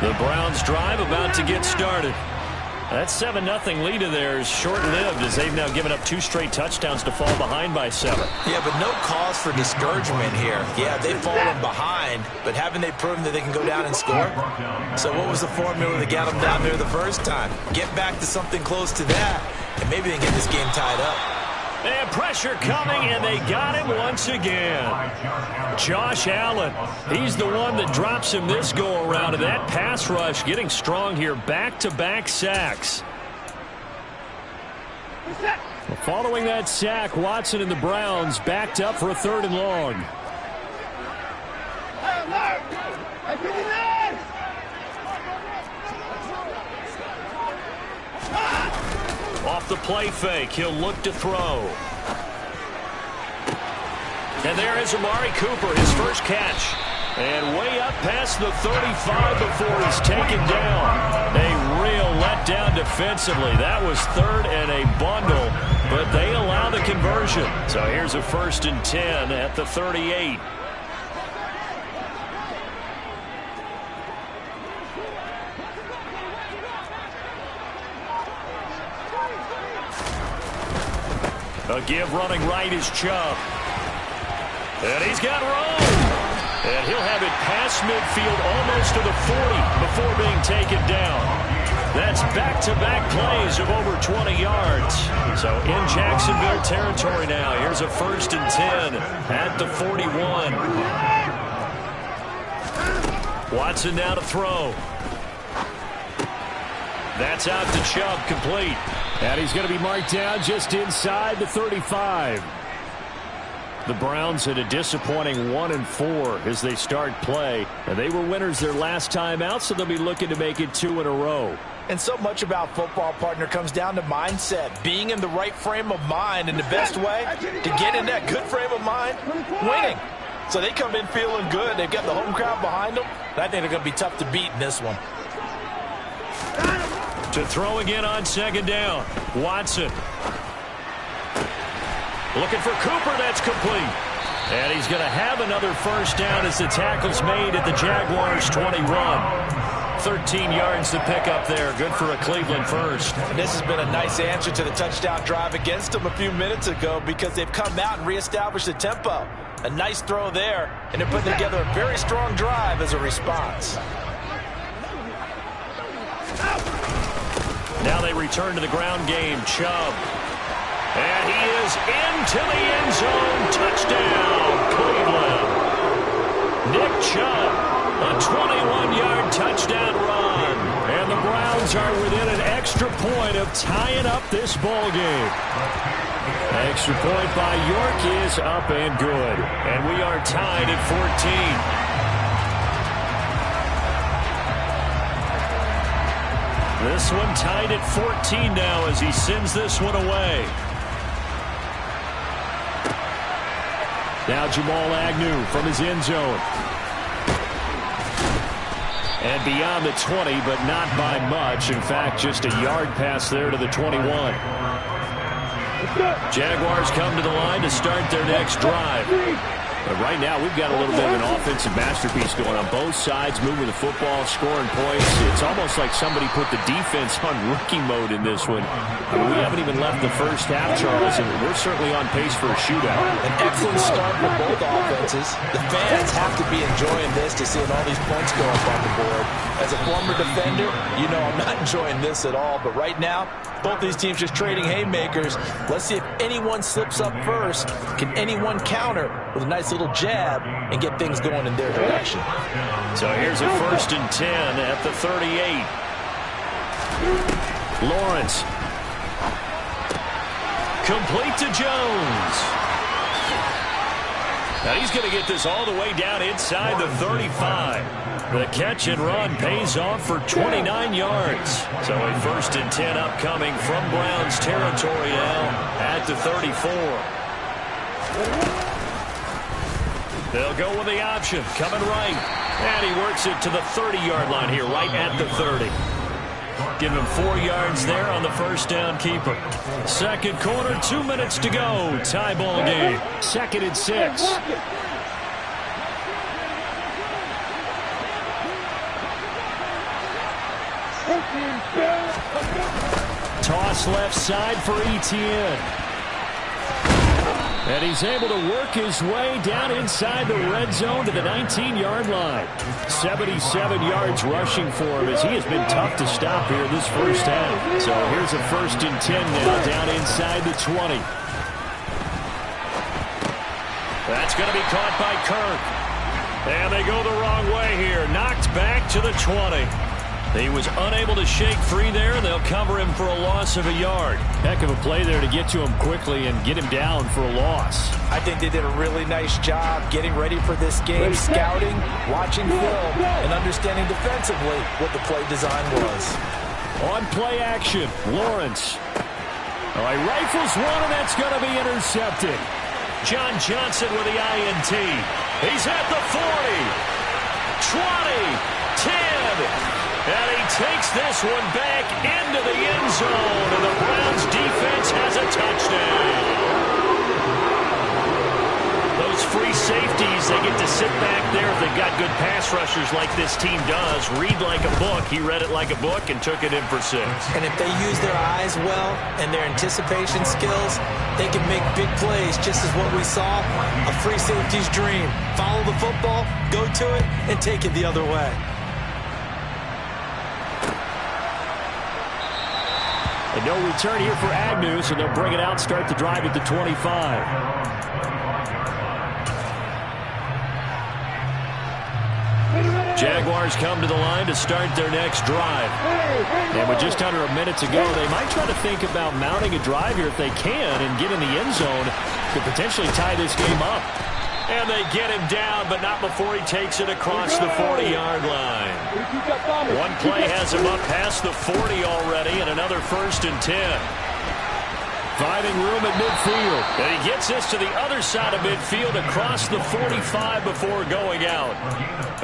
The Browns drive about to get started. That 7-0 lead of theirs short-lived as they've now given up 2 straight touchdowns to fall behind by 7. Yeah, but no cause for discouragement here. Yeah, they've fallen behind, but haven't they proven that they can go down and score? So what was the formula that got them down there the first time? Get back to something close to that, and maybe they can get this game tied up. And pressure coming, and they got him once again. Josh Allen, he's the one that drops him this go-around, and that pass rush getting strong here. Back-to-back sacks. Following that sack, Watson and the Browns backed up for a 3rd and long. Off the play fake, he'll look to throw. And there is Amari Cooper, his first catch. And way up past the 35 before he's taken down. A real letdown defensively. That was 3rd and a bundle, but they allow the conversion. So here's a 1st and 10 at the 38. A give running right is Chubb. And he's got room. And he'll have it past midfield almost to the 40 before being taken down. That's back-to-back plays of over 20 yards. So in Jacksonville territory now. Here's a 1st and 10 at the 41. Watson now to throw. That's out to Chubb, complete. And he's going to be marked down just inside the 35. The Browns had a disappointing 1-4 as they start play. And they were winners their last time out, so they'll be looking to make it 2 in a row. And so much about football, partner, comes down to mindset. Being in the right frame of mind, and the best way to get in that good frame of mind, winning. So they come in feeling good. They've got the home crowd behind them. And I think they're going to be tough to beat in this one. To throw again on 2nd down. Watson. Looking for Cooper. That's complete. And he's going to have another 1st down as the tackle's made at the Jaguars' 21. 13 yards to pick up there. Good for a Cleveland first. And this has been a nice answer to the touchdown drive against them a few minutes ago because they've come out and reestablished the tempo. A nice throw there, and they're putting together a very strong drive as a response. Now they return to the ground game. Chubb. And he is into the end zone. Touchdown, Cleveland. Nick Chubb, a 21-yard touchdown run. And the Browns are within an extra point of tying up this ball game. Extra point by York is up and good. And we are tied at 14. This one tied at 14 now as he sends this one away. Now Jamal Agnew from his end zone. And beyond the 20, but not by much. In fact, just a yard pass there to the 21. Jaguars come to the line to start their next drive. But right now, we've got a little bit of an offensive masterpiece going on both sides, moving the football, scoring points. It's almost like somebody put the defense on rookie mode in this one. I mean, we haven't even left the first half, Charles, and we're certainly on pace for a shootout. An excellent start for both offenses. The fans have to be enjoying this to seeing all these points go up on the board. As a former defender, you know I'm not enjoying this at all. But right now, both these teams just trading haymakers. Let's see if anyone slips up first. Can anyone counter with a nice little jab and get things going in their direction? So here's a 1st and 10 at the 38. Lawrence. Complete to Jones. Now he's going to get this all the way down inside the 35. The catch and run pays off for 29 yards. So a 1st and 10 upcoming from Browns territory now at the 34. They'll go with the option, coming right. And he works it to the 30-yard line here, right at the 30. Give him 4 yards there on the 1st down keeper. Second quarter, 2 minutes to go. Tie ball game. 2nd and 6. toss left side for Etienne. And he's able to work his way down inside the red zone to the 19-yard line. 77 yards rushing for him as he has been tough to stop here this first half. So here's a 1st and 10 now down inside the 20. That's going to be caught by Kirk. And they go the wrong way here. Knocked back to the 20. He was unable to shake free there, and they'll cover him for a loss of a yard. Heck of a play there to get to him quickly and get him down for a loss. I think they did a really nice job getting ready for this game, scouting, watching film, and understanding defensively what the play design was. On play action, Lawrence. All right, rifles one, and that's going to be intercepted. John Johnson with the INT. He's at the 40, 20, 10. And he takes this one back into the end zone, and the Browns defense has a touchdown. Those free safeties, they get to sit back there if they've got good pass rushers like this team does. Read like a book. He read it like a book and took it in for 6. And if they use their eyes well and their anticipation skills, they can make big plays, just as what we saw, a free safety's dream. Follow the football, go to it, and take it the other way. And no return here for Agnew, so they'll bring it out, start the drive at the 25. Jaguars come to the line to start their next drive. And with just under a minute to go, they might try to think about mounting a drive here if they can and get in the end zone. Could potentially tie this game up. And they get him down, but not before he takes it across the 40-yard line. One play has him up past the 40 already, and another 1st and 10. Finding room at midfield. And he gets this to the other side of midfield across the 45 before going out.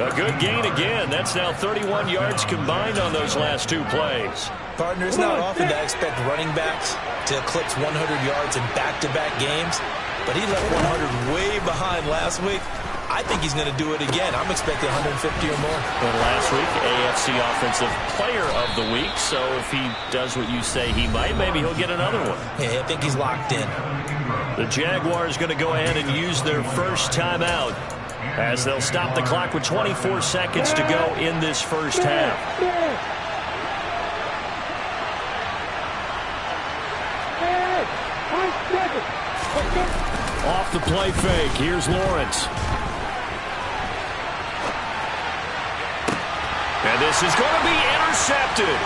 A good gain again. That's now 31 yards combined on those last 2 plays. Partner, it's not often that I expect running backs to eclipse 100 yards in back-to-back games, but he left 100 way behind last week. I think he's going to do it again. I'm expecting 150 or more. And last week, AFC Offensive Player of the Week. So if he does what you say he might, maybe he'll get another one. Yeah, I think he's locked in. The Jaguars going to go ahead and use their first timeout as they'll stop the clock with 24 seconds to go in this first half. Off the play fake. Here's Lawrence. And this is going to be intercepted.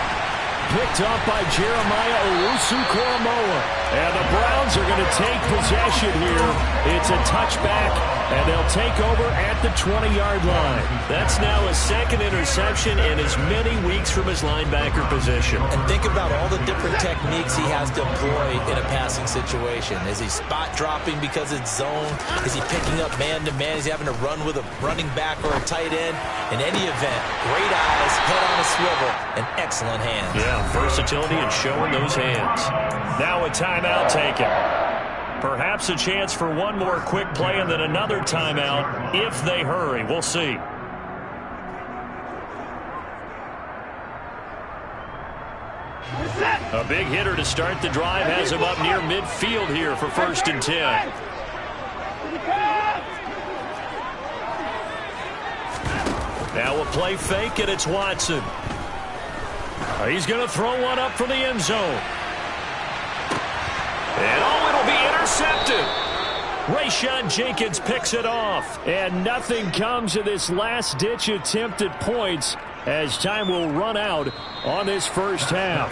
Picked up by Jeremiah Owusu-Koramoah. And the Browns are going to take possession here. It's a touchback, and they'll take over at the 20-yard line. That's now his 2nd interception in as many weeks from his linebacker position. And think about all the different techniques he has to employ in a passing situation. Is he spot dropping because it's zone? Is he picking up man-to-man? Is he having to run with a running back or a tight end? In any event, great eyes, head on a swivel, and excellent hands. Yeah, versatility and showing those hands. Now a timeout taken. Perhaps a chance for one more quick play and then another timeout if they hurry. We'll see. A big hitter to start the drive has him up near midfield here for 1st and 10. Now a play fake, and it's Watson. He's going to throw one up from the end zone. And it'll be intercepted. Rayshon Jenkins picks it off. And nothing comes of this last-ditch attempt at points as time will run out on this first half.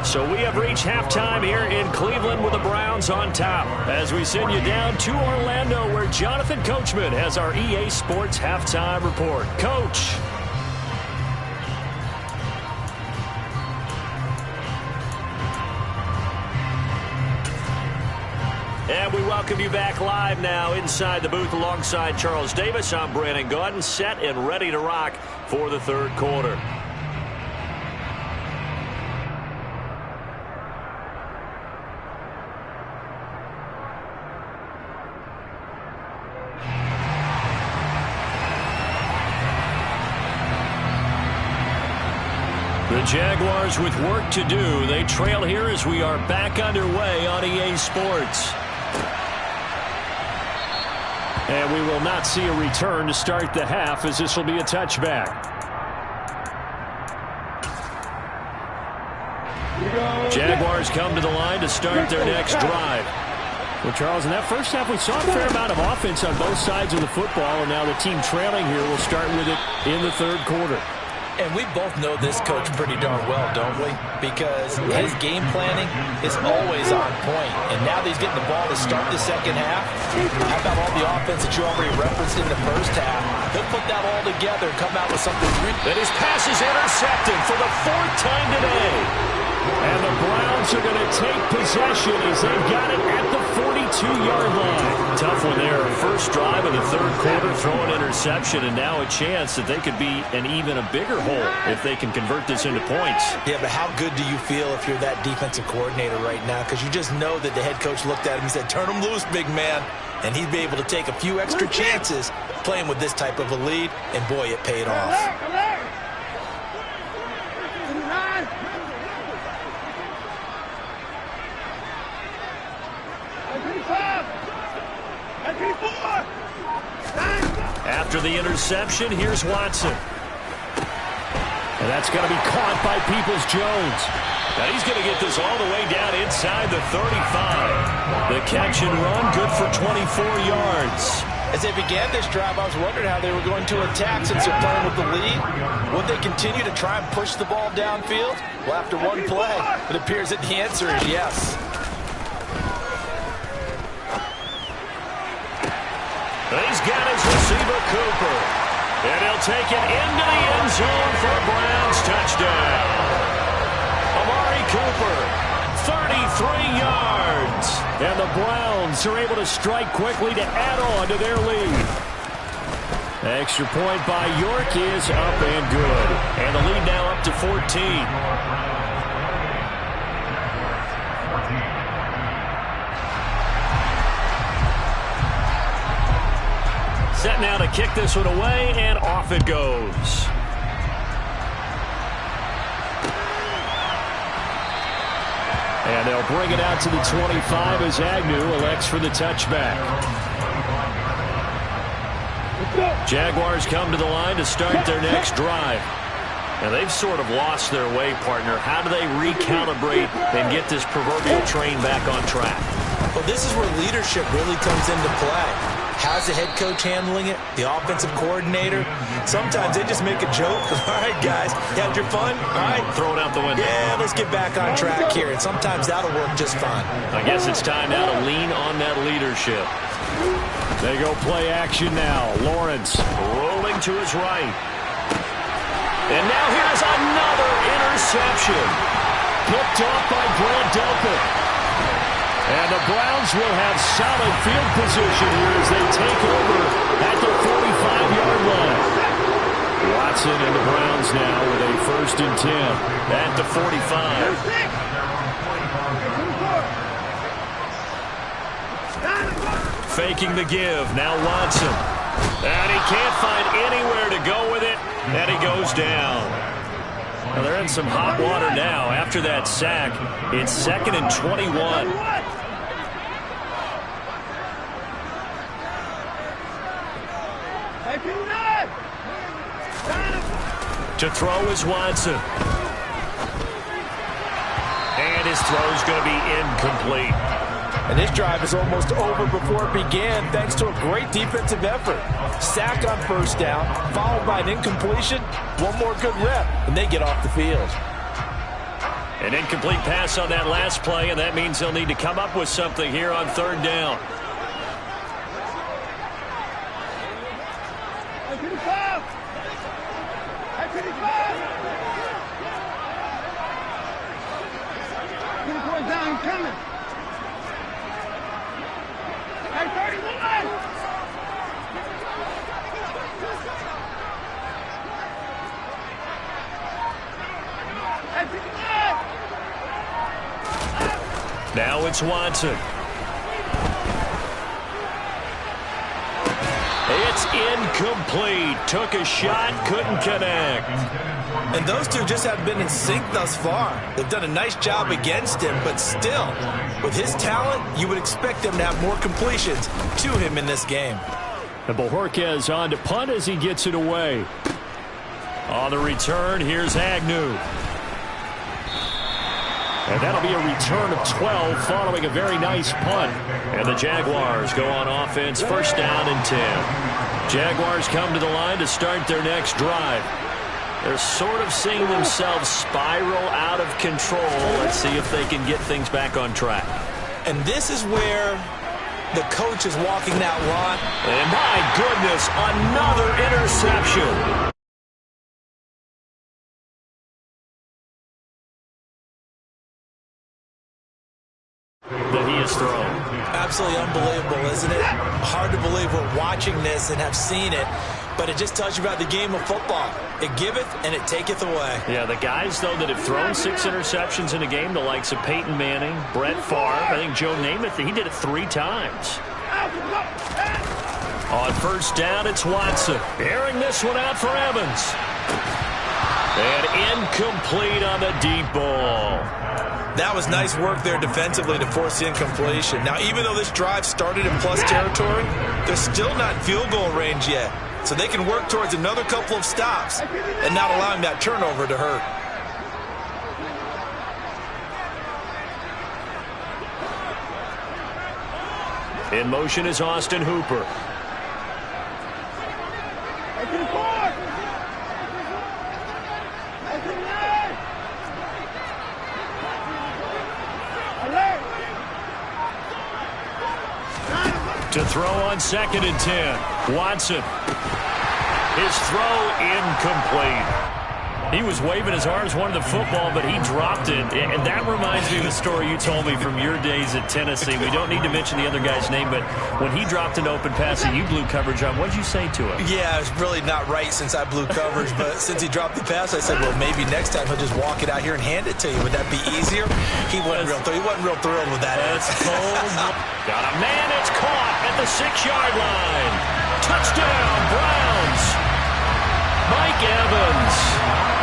So we have reached halftime here in Cleveland with the Browns on top. As we send you down to Orlando, where Jonathan Coachman has our EA Sports halftime report. Coach. And we welcome you back live now inside the booth alongside Charles Davis. I'm Brandon Gaudin, set and ready to rock for the 3rd quarter. The Jaguars with work to do. They trail here as we are back underway on EA Sports. And we will not see a return to start the half, as this will be a touchback. Jaguars come to the line to start their next drive. Well, Charles, in that first half, we saw a fair amount of offense on both sides of the football, and now the team trailing here will start with it in the third quarter. And we both know this coach pretty darn well, don't we? Because his game planning is always on point. And now that he's getting the ball to start the second half, how about all the offense that you already referenced in the first half? He'll put that all together and come out with something. And his pass is intercepted for the fourth time today. And the Browns are going to take possession as they've got it at the 42-yard line. Tough one there. First drive of the third quarter, throw an interception, and now a chance that they could be an even a bigger hole if they can convert this into points. Yeah, but how good do you feel if you're that defensive coordinator right now? Because you just know that the head coach looked at him and said, turn him loose, big man. And he'd be able to take a few extra chances playing with this type of a lead, and boy, it paid off. After the interception, here's Watson. And that's going to be caught by Peoples-Jones. Now he's going to get this all the way down inside the 35. The catch and run, good for 24 yards. As they began this drive, I was wondering how they were going to attack since they're playing with the lead. Would they continue to try and push the ball downfield? Well, after one play, it appears that the answer is yes. He's got his receiver, Cooper. And he'll take it into the end zone for a Browns touchdown. Amari Cooper, 33 yards. And the Browns are able to strike quickly to add on to their lead. Extra point by York is up and good. And the lead now up to 14. Set now to kick this one away, and off it goes. And they'll bring it out to the 25 as Agnew elects for the touchback. Jaguars come to the line to start their next drive. Now they've sort of lost their way, partner. How do they recalibrate and get this proverbial train back on track? Well, this is where leadership really comes into play. How's the head coach handling it? The offensive coordinator? Sometimes they just make a joke. All right, guys, you had your fun? All right. Throw it out the window. Yeah, let's get back on track here. And sometimes that'll work just fine. I guess it's time now to lean on that leadership. They go play action now. Lawrence rolling to his right. And now here's another interception. Picked off by Brad Delpit. And the Browns will have solid field position here as they take over at the 45-yard line. Watson and the Browns now with a 1st and 10 at the 45. Faking the give. Now Watson. And he can't find anywhere to go with it. And he goes down. Now they're in some hot water now. After that sack, it's 2nd and 21. To throw is Watson. And his throw's going to be incomplete. And this drive is almost over before it began thanks to a great defensive effort. Sack on 1st down, followed by an incompletion. One more good rep, and they get off the field. An incomplete pass on that last play, and that means they'll need to come up with something here on 3rd down. Now it's Watson. It's incomplete. Took a shot, couldn't connect. And those two just have been in sync thus far. They've done a nice job against him, but still, with his talent, you would expect them to have more completions to him in this game. And Bojorquez on to punt as he gets it away. On the return, here's Agnew. And that'll be a return of 12 following a very nice punt. And the Jaguars go on offense, first down and 10. Jaguars come to the line to start their next drive. They're sort of seeing themselves spiral out of control. Let's see if they can get things back on track. And this is where the coach is walking that line. And my goodness, another interception. That he has thrown. Absolutely unbelievable, isn't it? Hard to believe we're watching this and have seen it, but it just tells you about the game of football. It giveth and it taketh away. Yeah, the guys, though, that have thrown 6 interceptions in a game, the likes of Peyton Manning, Brett Favre, I think Joe Namath, he did it 3 times. On first down, it's Watson. Airing this one out for Evans. And incomplete on the deep ball. That was nice work there defensively to force the incompletion. Now, even though this drive started in plus territory, they're still not in field goal range yet. So they can work towards another couple of stops and not allowing that turnover to hurt. In motion is Austin Hooper. To throw on second and 10. Watson. His throw incomplete. He was waving his arms, wanted the football, but he dropped it. And that reminds me of the story you told me from your days at Tennessee. We don't need to mention the other guy's name, but when he dropped an open pass that you blew coverage on, what did you say to him? Yeah, it's really not right since I blew coverage, but since he dropped the pass, I said, well, maybe next time he'll just walk it out here and hand it to you. Would that be easier? He wasn't real thrilled with that. That's cold. Got a man, it's caught at the 6-yard line. Touchdown, Browns. Mike Evans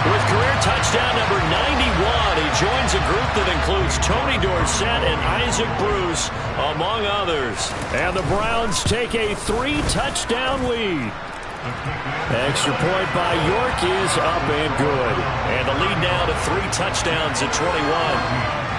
with career touchdown number 91. He joins a group that includes Tony Dorsett and Isaac Bruce, among others. And the Browns take a 3-touchdown lead. Extra point by York is up and good. And the lead now to 3 touchdowns at 21.